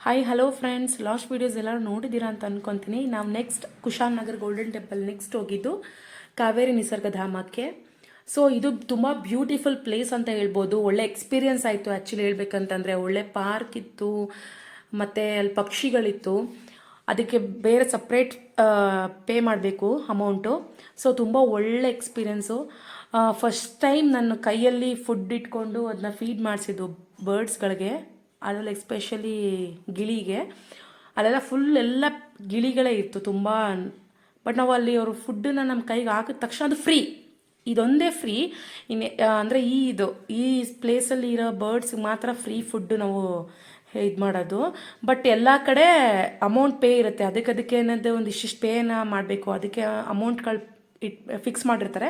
Hi hello friends, last videos ಎಲ್ಲರೂ ನೋಡಿದ್ದೀರಾ ಅಂತ ಅನ್ಕೊತೀನಿ. ನಾವು next Kushal Nagar golden temple next ಹೋಗಿದ್ದು ಕಾವೇರಿ ನಿಸರ್ಗಧಾಮಕ್ಕೆ. ಸೊ ಇದು ತುಂಬ ಬ್ಯೂಟಿಫುಲ್ ಪ್ಲೇಸ್ ಅಂತ ಹೇಳ್ಬೋದು. ಒಳ್ಳೆ ಎಕ್ಸ್ಪೀರಿಯನ್ಸ್ ಆಯಿತು ಆ್ಯಕ್ಚುಲಿ ಹೇಳ್ಬೇಕಂತಂದರೆ. ಒಳ್ಳೆ ಪಾರ್ಕ್ ಇತ್ತು ಮತ್ತು ಅಲ್ಲಿ ಪಕ್ಷಿಗಳಿತ್ತು. ಅದಕ್ಕೆ ಬೇರೆ ಸಪ್ರೇಟ್ ಪೇ ಮಾಡಬೇಕು ಅಮೌಂಟು. ಸೊ ತುಂಬ ಒಳ್ಳೆ ಎಕ್ಸ್ಪೀರಿಯೆನ್ಸು. ಫಸ್ಟ್ ಟೈಮ್ ನನ್ನ ಕೈಯಲ್ಲಿ ಫುಡ್ ಇಟ್ಕೊಂಡು ಅದನ್ನ ಫೀಡ್ ಮಾಡಿಸಿದ್ದು ಬರ್ಡ್ಸ್ಗಳಿಗೆ, ಅದರಲ್ಲಿ ಎಸ್ಪೆಷಲಿ ಗಿಳಿಗೆ. ಅಲ್ಲೆಲ್ಲ ಫುಲ್ ಎಲ್ಲ ಗಿಳಿಗಳೇ ಇತ್ತು ತುಂಬ. ಬಟ್ ನಾವು ಅಲ್ಲಿ ಅವರು ಫುಡ್ಡನ್ನ ನಮ್ಮ ಕೈಗೆ ಹಾಕಿದ ತಕ್ಷಣ ಅದು ಫ್ರೀ, ಇದೊಂದೇ ಫ್ರೀ. ಇನ್ನು ಅಂದರೆ ಈ ಪ್ಲೇಸಲ್ಲಿ ಇರೋ ಬರ್ಡ್ಸ್ಗೆ ಮಾತ್ರ ಫ್ರೀ ಫುಡ್ ನಾವು ಇದು ಮಾಡೋದು. ಬಟ್ ಎಲ್ಲ ಕಡೆ ಅಮೌಂಟ್ ಪೇ ಇರುತ್ತೆ. ಅದಕ್ಕೆ ಏನಂದರೆ ಒಂದು ಇಷ್ಟಿಷ್ಟು ಪೇನ ಮಾಡಬೇಕು. ಅದಕ್ಕೆ ಅಮೌಂಟ್ಗಳು ಫಿಕ್ಸ್ ಮಾಡಿರ್ತಾರೆ.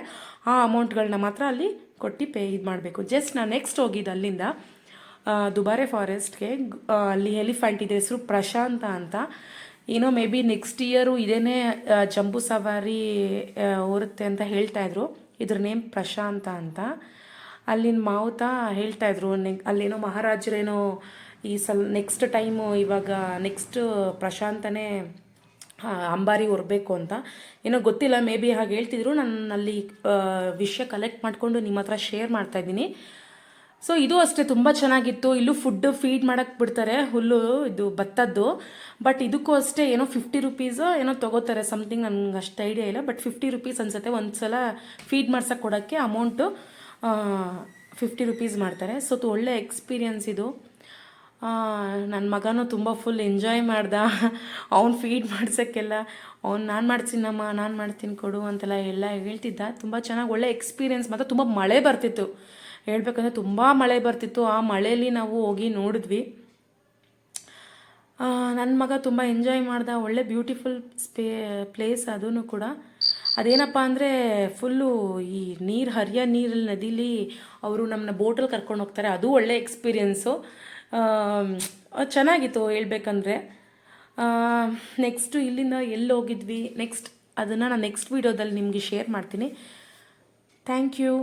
ಆ ಅಮೌಂಟ್ಗಳನ್ನ ಮಾತ್ರ ಅಲ್ಲಿ ಕೊಟ್ಟು ಪೇ ಇದು ಮಾಡಬೇಕು. ಜಸ್ಟ್ ನಾನು ನೆಕ್ಸ್ಟ್ ಹೋಗಿದ್ದು ಅಲ್ಲಿಂದ ದುಬಾರೆ ಫಾರೆಸ್ಟ್ಗೆ. ಅಲ್ಲಿ ಎಲಿಫೆಂಟ್ ಇದೆ, ಹೆಸರು ಪ್ರಶಾಂತ ಅಂತ. ಏನೋ ಮೇ ಬಿ ನೆಕ್ಸ್ಟ್ ಇಯರು ಇದೇನೇ ಜಂಬೂ ಸವಾರಿ ಹೊರುತ್ತೆ ಅಂತ ಹೇಳ್ತಾಯಿದ್ರು. ಇದ್ರ ನೇಮ್ ಪ್ರಶಾಂತ ಅಂತ. ಅಲ್ಲಿನ ಮಾವುತ ಹೇಳ್ತಾಯಿದ್ರು, ಅಲ್ಲೇನೋ ಮಹಾರಾಜರೇನೋ ಈ ನೆಕ್ಸ್ಟ್ ಟೈಮು ಇವಾಗ ನೆಕ್ಸ್ಟ್ ಪ್ರಶಾಂತನೇ ಅಂಬಾರಿ ಹೊರಬೇಕು ಅಂತ ಏನೋ ಗೊತ್ತಿಲ್ಲ, ಮೇ ಬಿ ಹಾಗೆ ಹೇಳ್ತಿದ್ರು. ನಾನು ಅಲ್ಲಿ ವಿಷಯ ಕಲೆಕ್ಟ್ ಮಾಡಿಕೊಂಡು ನಿಮ್ಮ ಹತ್ರ ಶೇರ್ ಮಾಡ್ತಾಯಿದ್ದೀನಿ. ಸೊ ಇದು ಅಷ್ಟೇ ತುಂಬ ಚೆನ್ನಾಗಿತ್ತು. ಇಲ್ಲೂ ಫುಡ್ ಫೀಡ್ ಮಾಡೋಕ್ಕೆ ಬಿಡ್ತಾರೆ, ಹುಲ್ಲು ಇದು ಭತ್ತದ್ದು. ಬಟ್ ಇದಕ್ಕೂ ಅಷ್ಟೇ ಏನೋ 50 ರುಪೀಸು ಏನೋ ತೊಗೋತಾರೆ ಸಮಥಿಂಗ್, ನನಗೆ ಅಷ್ಟು ಐಡಿಯಾ ಇಲ್ಲ. ಬಟ್ 50 ರುಪೀಸ್ ಅನಿಸುತ್ತೆ ಒಂದು ಸಲ ಫೀಡ್ ಮಾಡ್ಸೋಕ್ಕೆ ಕೊಡೋಕ್ಕೆ. ಅಮೌಂಟು 50 ರುಪೀಸ್ ಮಾಡ್ತಾರೆ. ಸೊ ಒಳ್ಳೆ ಎಕ್ಸ್ಪೀರಿಯನ್ಸ್ ಇದು. ನನ್ನ ಮಗನೂ ತುಂಬ ಫುಲ್ ಎಂಜಾಯ್ ಮಾಡ್ದ. ಅವ್ನು ಫೀಡ್ ಮಾಡ್ಸೋಕ್ಕೆಲ್ಲ ನಾನು ಮಾಡ್ತೀನಮ್ಮ, ನಾನು ಮಾಡ್ತೀನಿ ಕೊಡು ಅಂತೆಲ್ಲ ಎಲ್ಲ ಹೇಳ್ತಿದ್ದ. ತುಂಬ ಚೆನ್ನಾಗಿ ಒಳ್ಳೆ ಎಕ್ಸ್ಪೀರಿಯನ್ಸ್. ಮತ್ತು ತುಂಬ ಮಳೆ ಬರ್ತಿತ್ತು, ಹೇಳ್ಬೇಕಂದ್ರೆ ತುಂಬ ಮಳೆ ಬರ್ತಿತ್ತು. ಆ ಮಳೆಯಲ್ಲಿ ನಾವು ಹೋಗಿ ನೋಡಿದ್ವಿ. ನನ್ನ ಮಗ ತುಂಬ ಎಂಜಾಯ್ ಮಾಡ್ದ. ಒಳ್ಳೆ ಬ್ಯೂಟಿಫುಲ್ ಪ್ಲೇಸ್ ಅದೂ ಕೂಡ. ಅದೇನಪ್ಪ ಅಂದರೆ ಫುಲ್ಲು ಈ ನೀರು ಹರಿಯೋ ನೀರಲ್ಲಿ ನದಿಲಿ ಅವರು ನಮ್ಮನ್ನ ಬೋಟಲ್ಲಿ ಕರ್ಕೊಂಡು ಹೋಗ್ತಾರೆ. ಅದು ಒಳ್ಳೆ ಎಕ್ಸ್ಪೀರಿಯೆನ್ಸು, ಚೆನ್ನಾಗಿತ್ತು ಹೇಳ್ಬೇಕಂದ್ರೆ. ನೆಕ್ಸ್ಟು ಇಲ್ಲಿಂದ ಎಲ್ಲಿ ಹೋಗಿದ್ವಿ ನೆಕ್ಸ್ಟ್ ಅದನ್ನು ನಾನು ನೆಕ್ಸ್ಟ್ ವೀಡಿಯೋದಲ್ಲಿ ನಿಮಗೆ ಶೇರ್ ಮಾಡ್ತೀನಿ. Thank you.